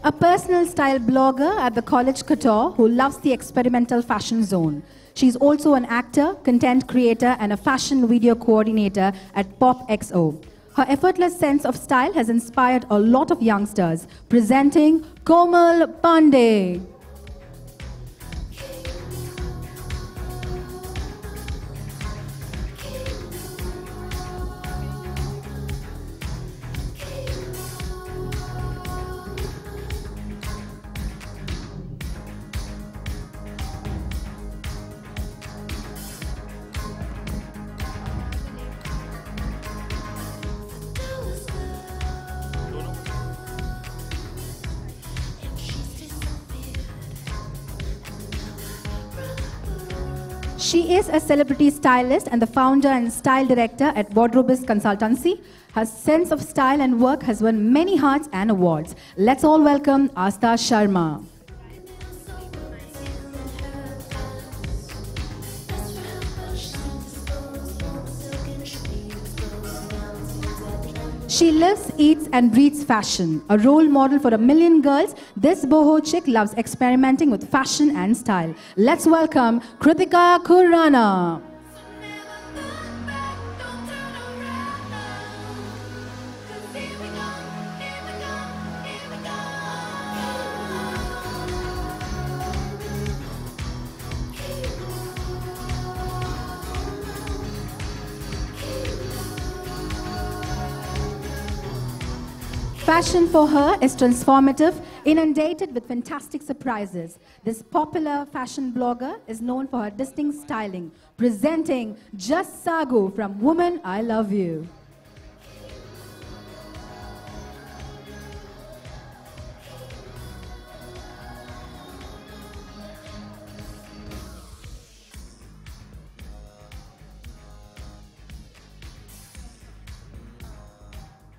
A personal style blogger at the College Couture who loves the experimental fashion zone. She's also an actor, content creator, and a fashion video coordinator at PopXO. Her effortless sense of style has inspired a lot of youngsters. Presenting Komal Pandey. She is a celebrity stylist and the founder and style director at Wardrobist Consultancy. Her sense of style and work has won many hearts and awards. Let's all welcome Asta Sharma. She lives, eats and breathes fashion. A role model for a million girls, this boho chick loves experimenting with fashion and style. Let's welcome Kritika Khurrana. Fashion for her is transformative, inundated with fantastic surprises. This popular fashion blogger is known for her distinct styling. Presenting Just Sagu from Woman I Love You.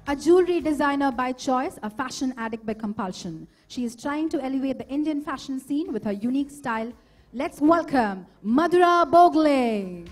A jewelry designer by choice, a fashion addict by compulsion. She is trying to elevate the Indian fashion scene with her unique style. Let's welcome Madhura Bogle.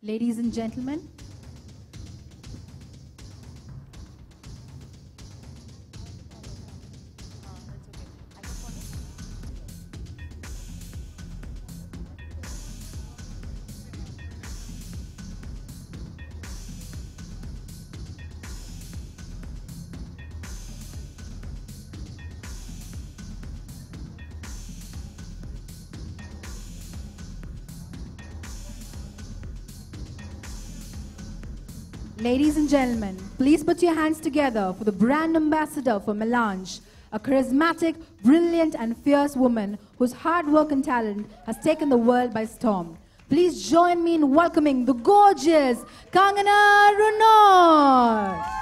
Ladies and gentlemen, ladies and gentlemen, please put your hands together for the brand ambassador for Melange, a charismatic, brilliant and fierce woman whose hard work and talent has taken the world by storm. Please join me in welcoming the gorgeous Kangana Ranaut.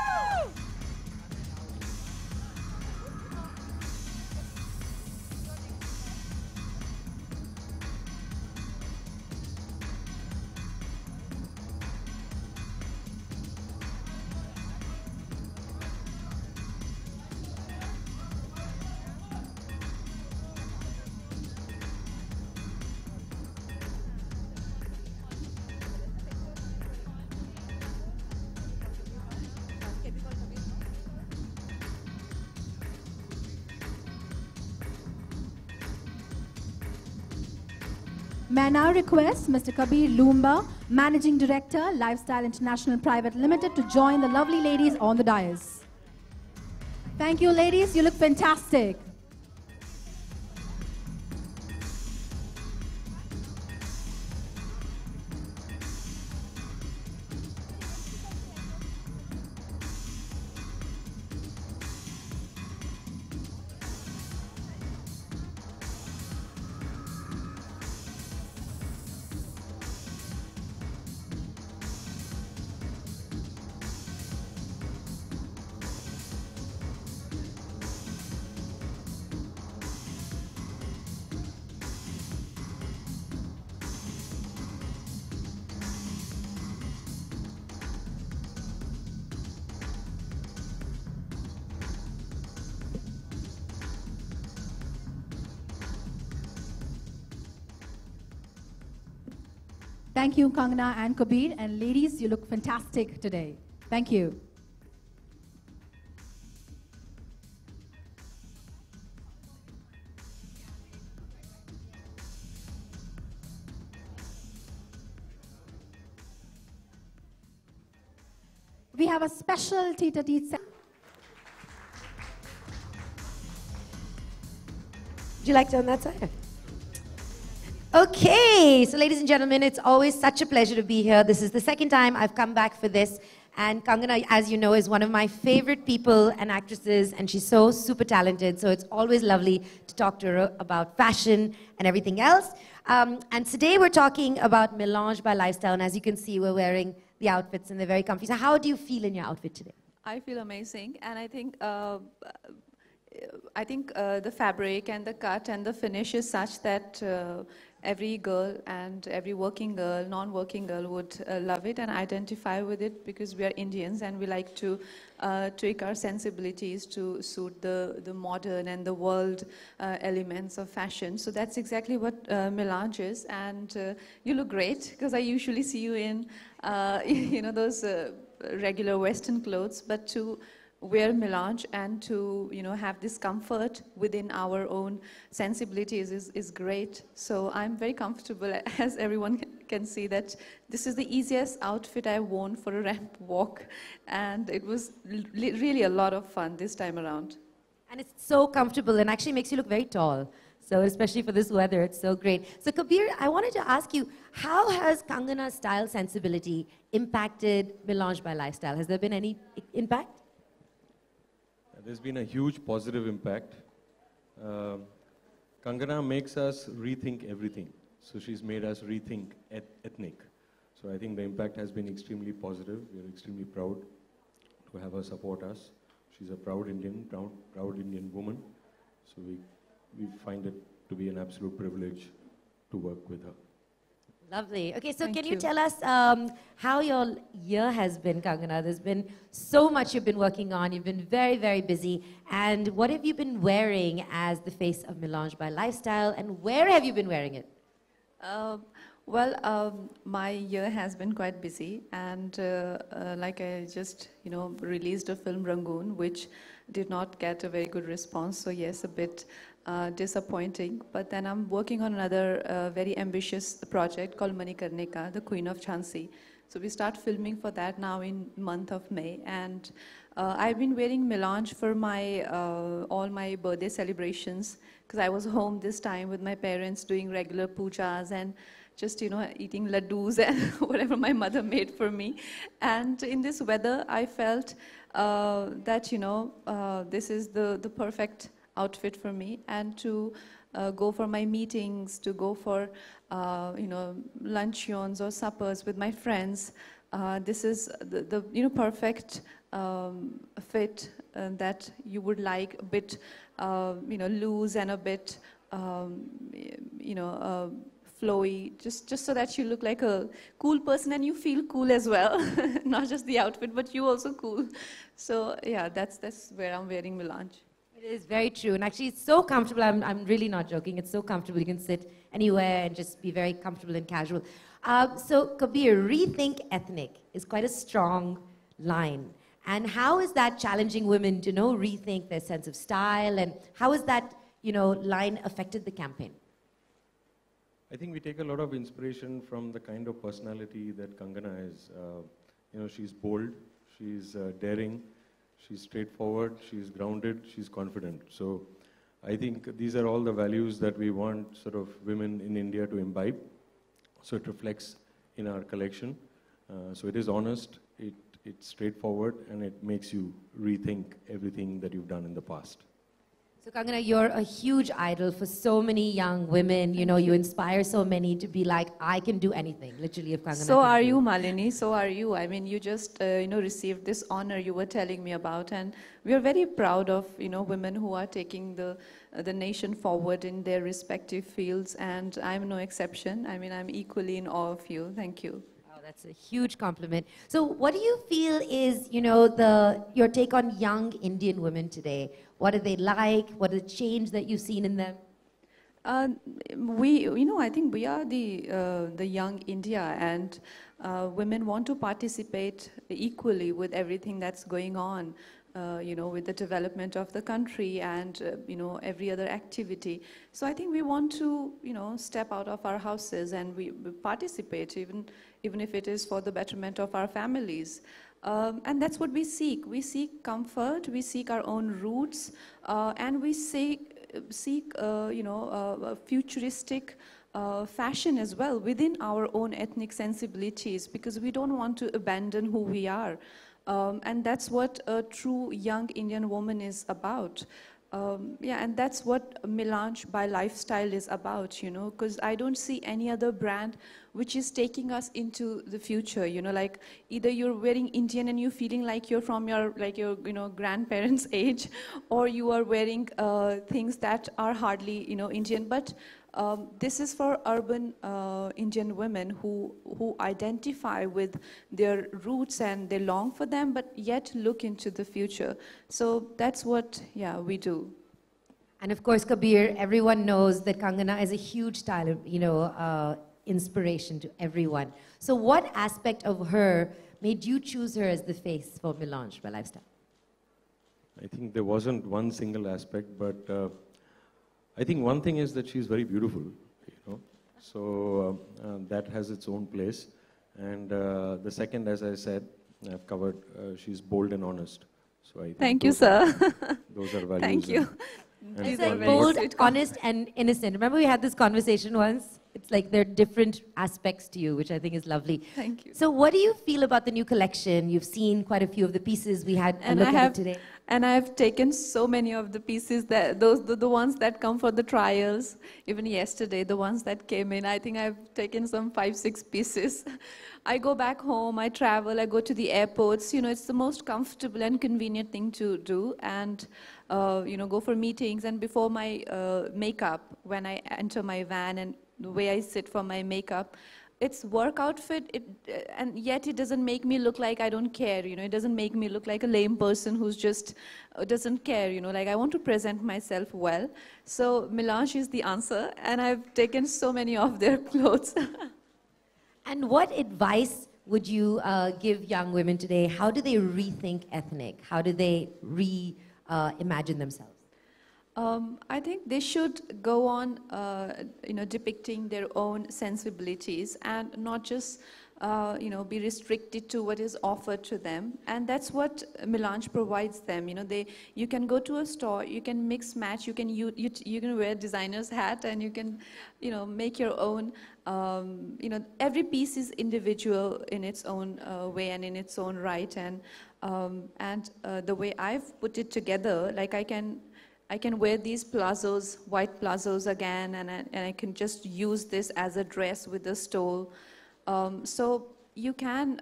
May I now request Mr. Kabir Loomba, Managing Director, Lifestyle International Private Limited, to join the lovely ladies on the dais. Thank you, ladies. You look fantastic. Thank you, Kangana and Kabir. And ladies, you look fantastic today. Thank you. We have a special tete-a-tete session. Would you like to on that side? Okay, so ladies and gentlemen, it's always such a pleasure to be here. This is the second time I've come back for this. And Kangana, as you know, is one of my favorite people and actresses, and she's so super talented. So it's always lovely to talk to her about fashion and everything else. And today we're talking about Melange by Lifestyle. And as you can see, we're wearing the outfits and they're very comfy. So how do you feel in your outfit today? I feel amazing, and I think the fabric and the cut and the finish is such that every girl and every working girl, non-working girl would love it and identify with it, because we are Indians and we like to tweak our sensibilities to suit the modern and the world elements of fashion. So that's exactly what Melange is, and you look great, because I usually see you in those regular Western clothes, but to wear Melange and to have this comfort within our own sensibilities is great. So I'm very comfortable, as everyone can see, that this is the easiest outfit I've worn for a ramp walk, and it was really a lot of fun this time around. And it's so comfortable and actually makes you look very tall. So especially for this weather, it's so great. So Kabir, I wanted to ask you, how has Kangana's style sensibility impacted Melange by Lifestyle? Has there been any impact? There's been a huge positive impact. Kangana makes us rethink everything. So she's made us rethink ethnic. So I think the impact has been extremely positive. We're extremely proud to have her support us. She's a proud Indian, proud Indian woman. So we find it to be an absolute privilege to work with her. Lovely. Okay, so Thank can you you tell us how your year has been, Kangana? There's been so much you've been working on. You've been very, very busy. And what have you been wearing as the face of Melange by Lifestyle? And where have you been wearing it? My year has been quite busy, and like I just, released a film, Rangoon, which did not get a very good response. So yes, a bit disappointing. But then I'm working on another very ambitious project called Manikarnika, the Queen of Jhansi. So we start filming for that now in month of May, and I've been wearing Melange for my all my birthday celebrations, because I was home this time with my parents doing regular pujas and just eating laddus and whatever my mother made for me. And in this weather, I felt that this is the perfect outfit for me, and to go for my meetings, to go for luncheons or suppers with my friends. This is the perfect fit that you would like, a bit loose and a bit flowy, just so that you look like a cool person and you feel cool as well. Not just the outfit, but you also cool. So yeah, that's where I'm wearing Melange. It is very true. And actually, it's so comfortable. I'm really not joking. It's so comfortable. You can sit anywhere and just be very comfortable and casual. So Kabir, rethink ethnic is quite a strong line. And how is that challenging women to rethink their sense of style? And how has that line affected the campaign? I think we take a lot of inspiration from the kind of personality that Kangana is. She's bold, she's daring, she's straightforward, she's grounded, she's confident. So I think these are all the values that we want sort of women in India to imbibe. So it reflects in our collection. So it is honest, it's straightforward, and it makes you rethink everything that you've done in the past. So Kangana, you're a huge idol for so many young women. You inspire so many to be like, I can do anything, literally, if Kangana So can are do. you, Malini, so are you. I mean, you just, received this honor you were telling me about, and we are very proud of, women who are taking the nation forward in their respective fields, and I'm no exception. I mean, I'm equally in awe of you. Thank you. That's a huge compliment. So what do you feel is, your take on young Indian women today? What are they like? What are the change that you've seen in them? Uh, I think we are the young India, and women want to participate equally with everything that's going on, with the development of the country and, every other activity. So I think we want to, step out of our houses and we participate, even if it is for the betterment of our families. And that's what we seek. We seek comfort, we seek our own roots, and we seek futuristic fashion as well within our own ethnic sensibilities, because we don't want to abandon who we are. And that's what a true young Indian woman is about. And that's what Melange by Lifestyle is about, because I don't see any other brand which is taking us into the future, like either you're wearing Indian and you're feeling like you're from your grandparents' age, or you are wearing things that are hardly, Indian. But this is for urban Indian women who identify with their roots and they long for them, but yet look into the future. So that's what, we do. And of course, Kabir, everyone knows that Kangana is a huge style of, inspiration to everyone. So what aspect of her made you choose her as the face for Melange by Lifestyle? I think there wasn't one single aspect, but I think one thing is that she's very beautiful, So that has its own place. And the second, as I said, I've covered, she's bold and honest. So I think Thank you, sir. Those are values. Thank you. It's like bold, honest, and innocent. Remember we had this conversation once? It's like there are different aspects to you, which I think is lovely. Thank you. So what do you feel about the new collection? You've seen quite a few of the pieces. We had a look at it today. And I've taken so many of the pieces, the ones that come for the trials. Even yesterday, the ones that came in, I think I've taken some 5-6 pieces. I go back home, I travel, I go to the airports. It's the most comfortable and convenient thing to do. And, go for meetings. And before my makeup, when I enter my van and the way I sit for my makeup, it's work outfit, and yet it doesn't make me look like I don't care, It doesn't make me look like a lame person who's just doesn't care, Like I want to present myself well. So Melange is the answer, and I've taken so many of their clothes. And what advice would you give young women today? How do they rethink ethnic? How do they reimagine themselves? I think they should go on, depicting their own sensibilities and not just, be restricted to what is offered to them. And that's what Melange provides them. You can go to a store, you can mix match, you can wear designer's hat, and you can, make your own. Every piece is individual in its own way and in its own right. And the way I've put it together, like I can wear these plazos, white plazos again, and I can just use this as a dress with a stole. So you can,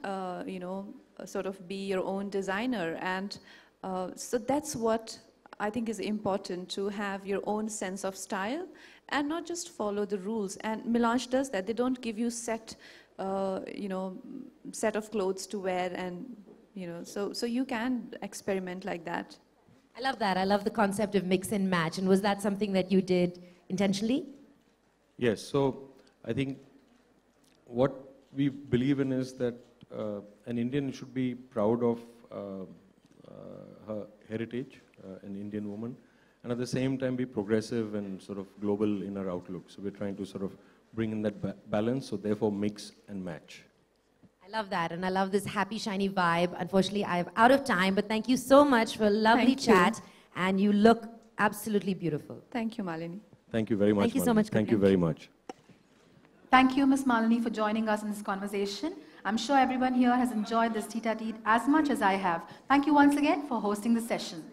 sort of be your own designer. And so that's what I think is important, to have your own sense of style and not just follow the rules. And Melange does that. They don't give you set of clothes to wear, and, so you can experiment like that. I love that. I love the concept of mix and match. And was that something that you did intentionally? Yes. So I think what we believe in is that an Indian should be proud of her heritage, an Indian woman, and at the same time be progressive and sort of global in her outlook. So we're trying to sort of bring in that balance, so therefore mix and match. I love that, and I love this happy, shiny vibe. Unfortunately, I'm out of time, but thank you so much for a lovely chat, and you look absolutely beautiful. Thank you, Malini. Thank you very much, Thank you so much. Thank you very much. Thank you, Ms. Malini, for joining us in this conversation. I'm sure everyone here has enjoyed this tete-a-tete as much as I have. Thank you once again for hosting the session.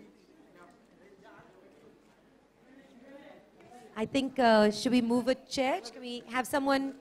I think, should we move a chair? Can we have someone?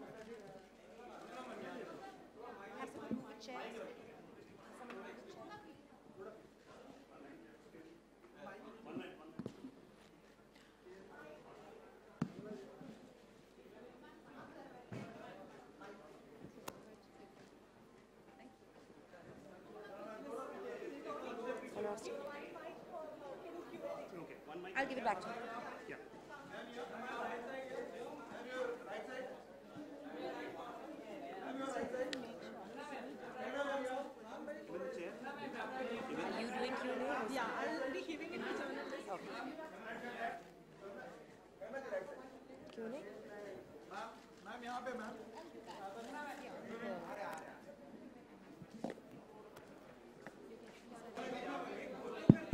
I'll give it back to you.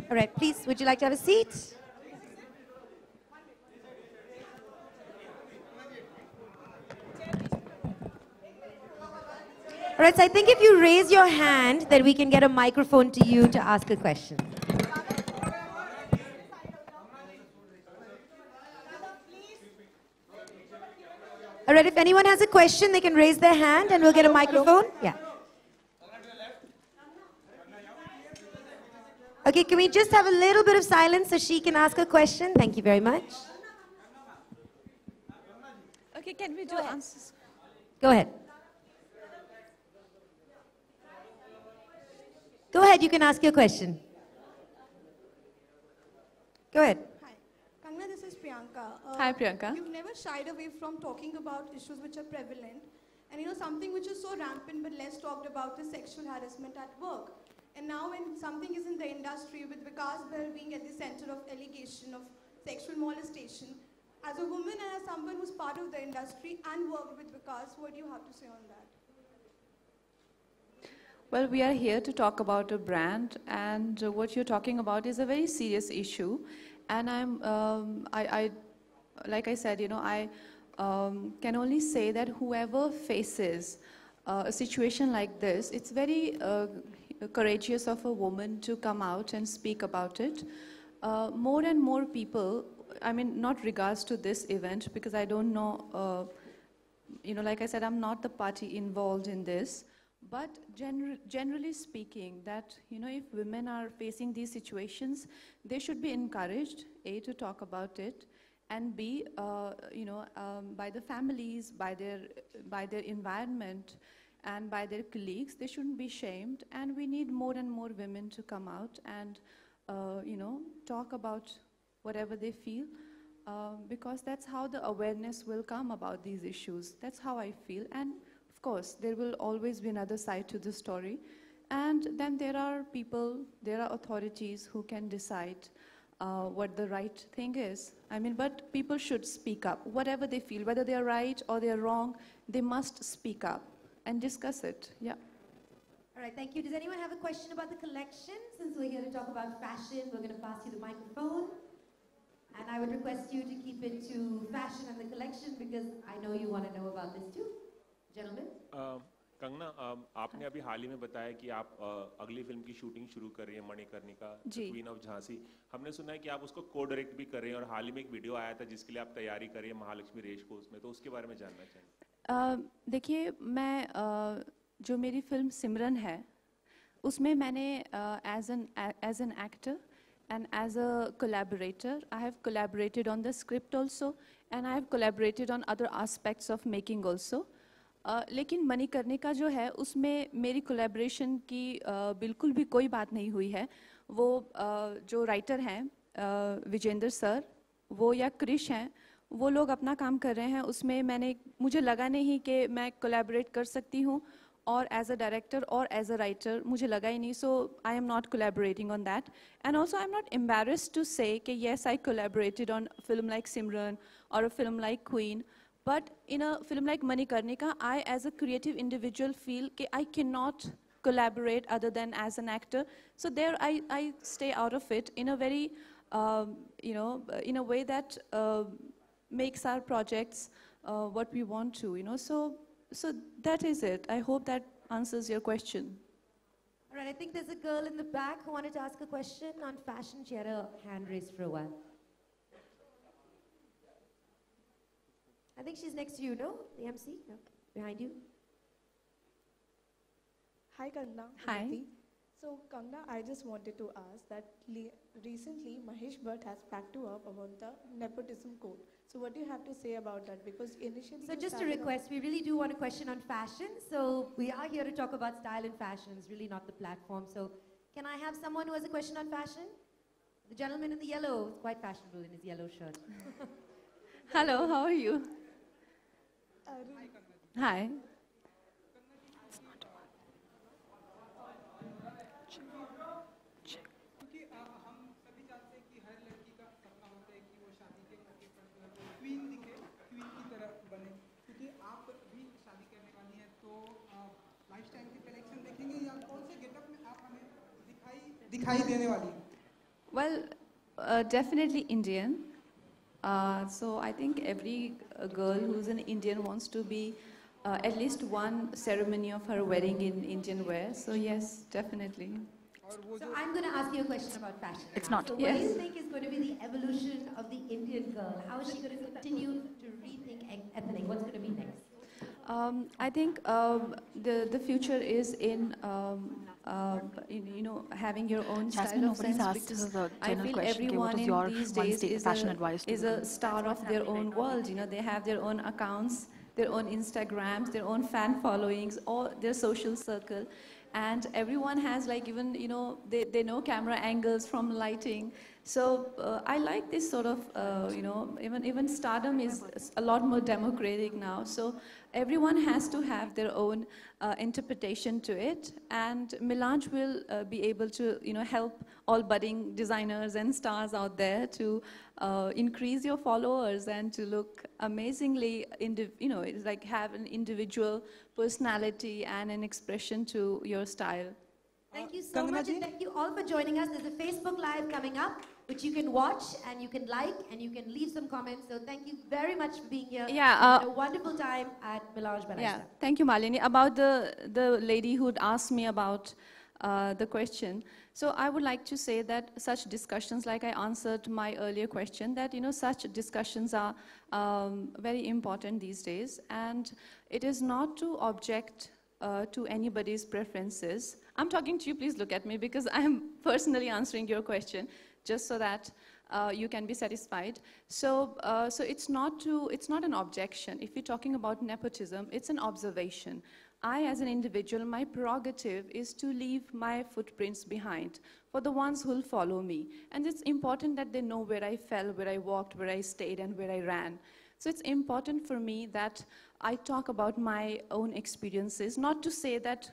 All right, please, would you like to have a seat? All right, so I think if you raise your hand, then we can get a microphone to you to ask a question. All right, if anyone has a question, they can raise their hand and we'll get a microphone. Yeah. Okay, can we just have a little bit of silence so she can ask a question? Thank you very much. Okay, can we do answers? Go ahead. Go ahead, you can ask your question. Go ahead. Hi. Kangana, this is Priyanka. Hi, Priyanka. You've never shied away from talking about issues which are prevalent. And something which is so rampant but less talked about is sexual harassment at work. And now when something is in the industry with Vikas Bell being at the center of allegation of sexual molestation, as a woman and as someone who's part of the industry and worked with Vikas, what do you have to say on that? Well, we are here to talk about a brand, and what you're talking about is a very serious issue. And like I said, I can only say that whoever faces a situation like this, it's very courageous of a woman to come out and speak about it. More and more people, I mean, not regards to this event, because I don't know, like I said, I'm not the party involved in this. But generally speaking, that, if women are facing these situations, they should be encouraged, A, to talk about it, and B, by the families, by their environment, and by their colleagues. They shouldn't be shamed, and we need more and more women to come out and, talk about whatever they feel, because that's how the awareness will come about these issues. That's how I feel. And of course, there will always be another side to the story. And then there are people, there are authorities who can decide what the right thing is. I mean, but people should speak up, whatever they feel, whether they are right or they are wrong, they must speak up and discuss it. Yeah. All right, thank you. Does anyone have a question about the collection? Since we're here to talk about fashion, we're going to pass you the microphone. And I would request you to keep it to fashion and the collection, because I know you want to know about this too. Gentlemen? Kangana, आपने अभी हाल ही में बताया कि आप अगली film की shooting शुरू कर रही हैं मणिकर्णिका, क्वीन ऑफ झांसी। हमने सुना है कि आप उसको को डायरेक्ट भी कर रहे हैं, और हाल ही में एक वीडियो आया था जिसके लिए आप तैयारी कर रही हैं महालक्ष्मी रेस कोर्स में, तो उसके बारे में जानना चाहेंगे। देखिए, मैं जो मेरी फिल्म सिमरन है, उसमें मैंने as an actor and as a collaborator, I have collaborated on the script also, and I have collaborated on other aspects of making also. लेकिन मणिकर्णिका जो है, उसमें मेरी कोलैबोरेशन की बिल्कुल भी कोई बात नहीं हुई है। वो जो राइटर हैं विजेंद्र सर, वो या क्रिश हैं, वो लोग अपना काम कर रहे हैं। उसमें मुझे लगा नहीं कि मैं कोलैबोरेट कर सकती हूँ, और एज अ डायरेक्टर और एज अ राइटर मुझे लगा ही नहीं, so I am not collaborating on that. And also I am not embarrassed to say कि yes I collaborated on film like Simran और a film like Queen, but in a film like Manikarnika, I as a creative individual feel that I cannot collaborate other than as an actor. So there I stay out of it in a very, in a way that makes our projects what we want to, So that is it. I hope that answers your question. All right, I think there's a girl in the back who wanted to ask a question on fashion. She had a hand raised for a while. I think she's next to you, no? The MC? No. Behind you? Hi, Kangana. Hi. So, Kangana, I just wanted to ask that recently Mahesh Bhatt has backed you up about the nepotism code. So, what do you have to say about that? Because initially, So just a request, we really do want a question on fashion. So we are here to talk about style and fashion. It's really not the platform. So can I have someone who has a question on fashion? The gentleman in the yellow, quite fashionable in his yellow shirt. Hello, how are you? Hi. दिखाई देने वाली? Well, definitely Indian. So I think every girl who's an Indian wants to be at least one ceremony of her wedding in Indian wear. So yes, definitely. So I'm going to ask you a question about fashion. It's not. So what do you think is going to be the evolution of the Indian girl? How is she going to continue to rethink ethnic? What's going to be next? I think the future is in having your own Jasmine, style of nobody's sense, asked because the I general feel question. Okay, what everyone is your in these one days fashion advice to is the a star of their own world. You know, they have their own accounts, their own Instagrams, their own fan followings, or their social circle. And everyone has, like, even, they know camera angles from lighting. So I like this sort of, even stardom is a lot more democratic now. So everyone has to have their own interpretation to it. And Melange will be able to, help all budding designers and stars out there to increase your followers and to look amazingly, it's like have an individual personality and an expression to your style. Thank you so much, and thank you all for joining us. There's a Facebook Live coming up, which you can watch, and you can like, and you can leave some comments. So thank you very much for being here. Yeah, a wonderful time at Melange by Yeah, Lifestyle. thank you, Malini. About the lady who'd asked me about the question. So I would like to say that such discussions, like I answered my earlier question, that, such discussions are very important these days. And it is not to object to anybody's preferences. I'm talking to you, please look at me, because I'm personally answering your question, just so that you can be satisfied. So, it's not an objection. If you're talking about nepotism, it's an observation. I, as an individual, my prerogative is to leave my footprints behind for the ones who'll follow me. And it's important that they know where I fell, where I walked, where I stayed, and where I ran. So it's important for me that I talk about my own experiences, not to say that,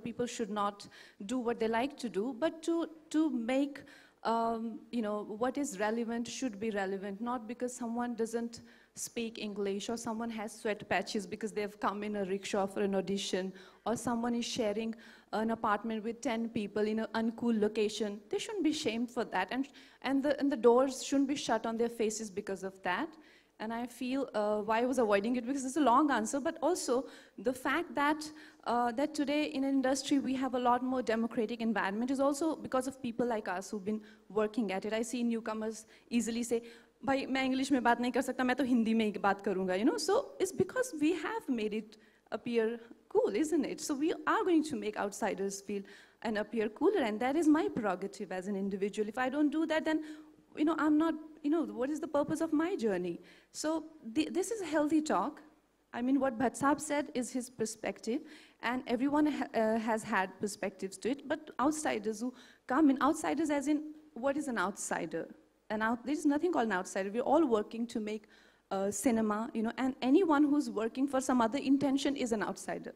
people should not do what they like to do, but to make, what is relevant should be relevant, not because someone doesn't speak English, or someone has sweat patches because they've come in a rickshaw for an audition, or someone is sharing an apartment with 10 people in an uncool location. They shouldn't be shamed for that, and the doors shouldn't be shut on their faces because of that. And I feel why I was avoiding it, because it's a long answer, but also the fact that that today in an industry we have a lot more democratic environment is also because of people like us who've been working at it. I see newcomers easily say, भाई मैं English में बात नहीं कर सकता, मैं तो हिंदी में ही बात करूँगा, So it's because we have made it appear cool, isn't it? So we are going to make outsiders feel and appear cooler, and that is my prerogative as an individual. If I don't do that, then I'm not, what is the purpose of my journey? So this is a healthy talk. I mean, what Bhatt Saab said is his perspective, and everyone has had perspectives to it, but outsiders who come in, outsiders as in, what is an outsider? There's nothing called an outsider. We're all working to make cinema, and anyone who's working for some other intention is an outsider.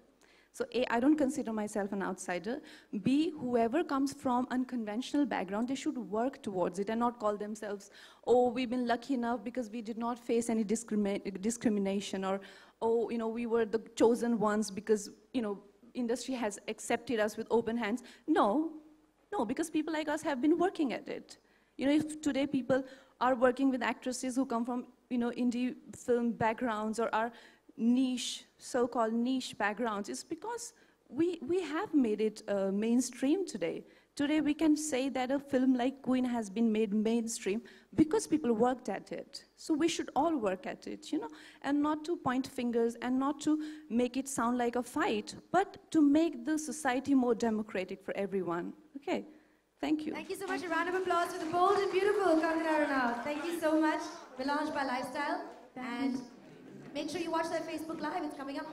So A, I don't consider myself an outsider. B, whoever comes from unconventional background, they should work towards it and not call themselves, oh, we've been lucky enough because we did not face any discrimination, or, oh, we were the chosen ones because, industry has accepted us with open hands. No, because people like us have been working at it. If today people are working with actresses who come from, indie film backgrounds or are niche, so-called niche backgrounds, it's because we have made it mainstream today. Today we can say that a film like Queen has been made mainstream because people worked at it. So we should all work at it, and not to point fingers and not to make it sound like a fight, but to make the society more democratic for everyone. Okay. Thank you. Thank you so much. A round of applause for the bold and beautiful Kangana Ranaut. Thank you so much. Melange by Lifestyle. And make sure you watch that Facebook Live. It's coming up.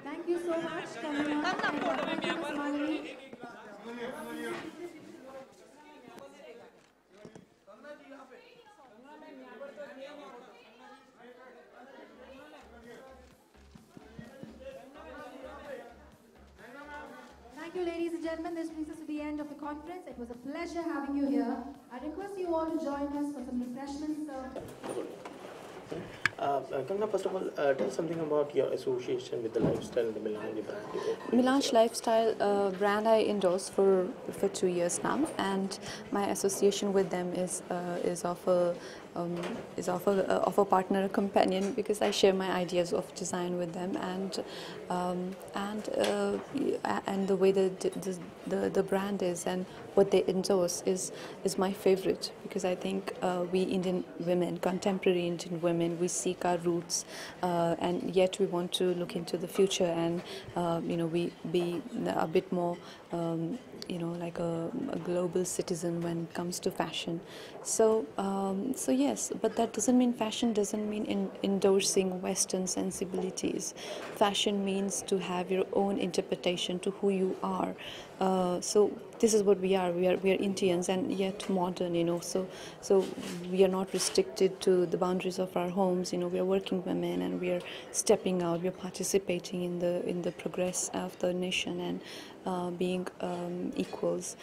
Thank you so much, Kangana. Thank you, Ms. Malini. Thank you, ladies and gentlemen. This brings us to the end of the conference. It was a pleasure having you here. I request you all to join us for some refreshments. Kangana, first of all, tell something about your association with the lifestyle and the Melange brand. Melange lifestyle brand I endorse for 2 years now, and my association with them is of a partner, a companion, because I share my ideas of design with them, and the way the brand is and what they endorse is my favorite, because I think we Indian women, contemporary Indian women, we seek our roots, and yet we want to look into the future, and we be a bit more like a global citizen when it comes to fashion. So yes, but that doesn't mean fashion doesn't mean endorsing Western sensibilities. Fashion means to have your own interpretation to who you are. So this is what we are. We are Indians, and yet modern. So we are not restricted to the boundaries of our homes. We are working women, and we are stepping out. We are participating in the progress of the nation, and being equals.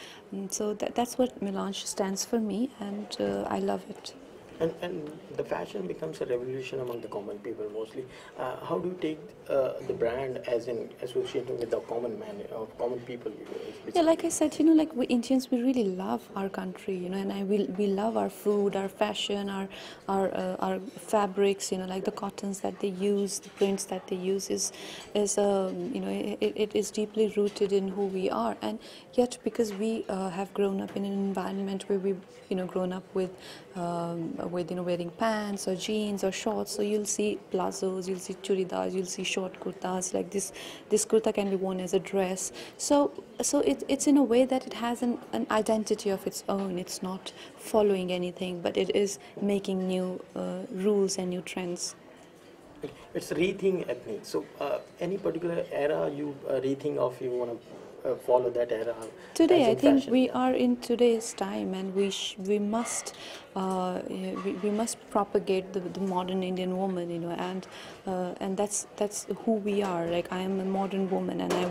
So that's what Melange stands for me, and I love it. And the fashion becomes a revolution among the common people mostly. How do you take the brand as in associated with the common man or common people? Yeah, like I said, like we Indians, we really love our country, and we love our food, our fashion, our fabrics, like the cottons that they use, the prints that they use is it is deeply rooted in who we are, and yet because we have grown up in an environment where we've grown up with wearing pants or jeans or shorts, so you'll see plazos, you'll see churidars, you'll see short kurtas. Like this kurta can be worn as a dress, so it's in a way that it has an identity of its own. It's not following anything, but it is making new rules and new trends. It's rethink ethnic. So any particular era you rethink of, you want to follow that era? Today, I think fashion? We are in today's time, and we must propagate the modern Indian woman, and that's who we are. Like, I am a modern woman, and I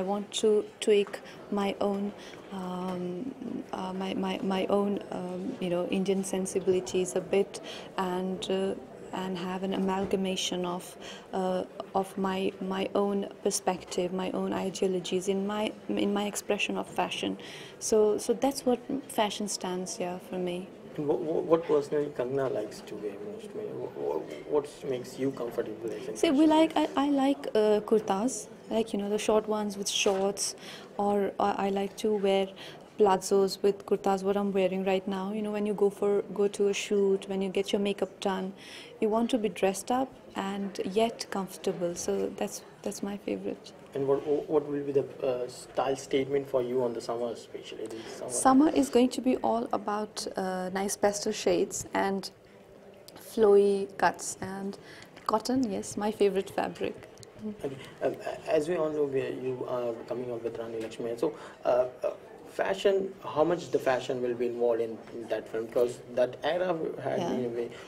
want to tweak my own my own Indian sensibilities a bit, and have an amalgamation of my own perspective, my own ideologies in my expression of fashion. So that's what fashion stands here for me. What personally Kangana likes to wear most? What makes you comfortable? See, I like kurtas, like the short ones with shorts, or I like to wear plazos with kurtas, what I'm wearing right now. When you go to a shoot, when you get your makeup done, you want to be dressed up and yet comfortable. So that's my favorite. And what will be the style statement for you on the summer, especially this summer? Summer is going to be all about nice pastel shades and flowy cuts, and cotton, yes, my favorite fabric. Okay. As we all know, you are coming out with Rani Lakshmi. So fashion, how much the fashion will be involved in that film? Because that era had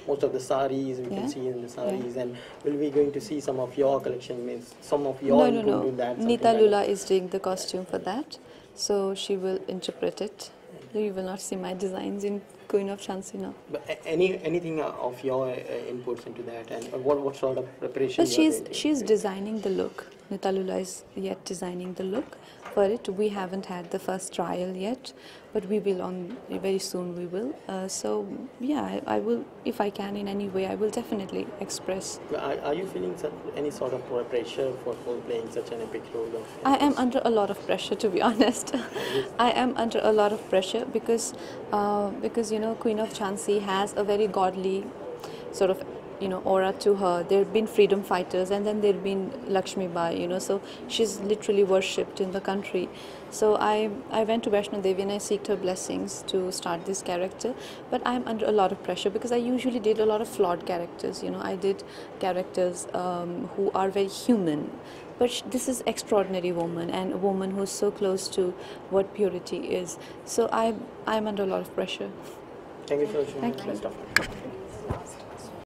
most of the saris we can see in the saris, and will we going to see some of your collection? Means some of your no. That, Nita Lula is doing the costume for that, so she will interpret it. You will not see my designs in Queen of Jhansi now. But anything of your inputs into that, and what sort of preparation? But she's designing the look. Nita Lula is yet designing the look for it. We haven't had the first trial yet, but we will very soon. We will. So yeah, I will, if I can in any way, I will definitely express. Are you feeling any sort of pressure for playing such an epic role? I am under a lot of pressure, to be honest. I am under a lot of pressure because Queen of Jhansi has a very godly sort of aura to her. There have been freedom fighters, and then there have been Lakshmi Bai, so she's literally worshipped in the country. So I went to Vaishno Devi and I seeked her blessings to start this character, but I'm under a lot of pressure because I usually did a lot of flawed characters. I did characters who are very human, but this is extraordinary woman, and a woman who's so close to what purity is. So I'm under a lot of pressure. Thank you so much. Thank you.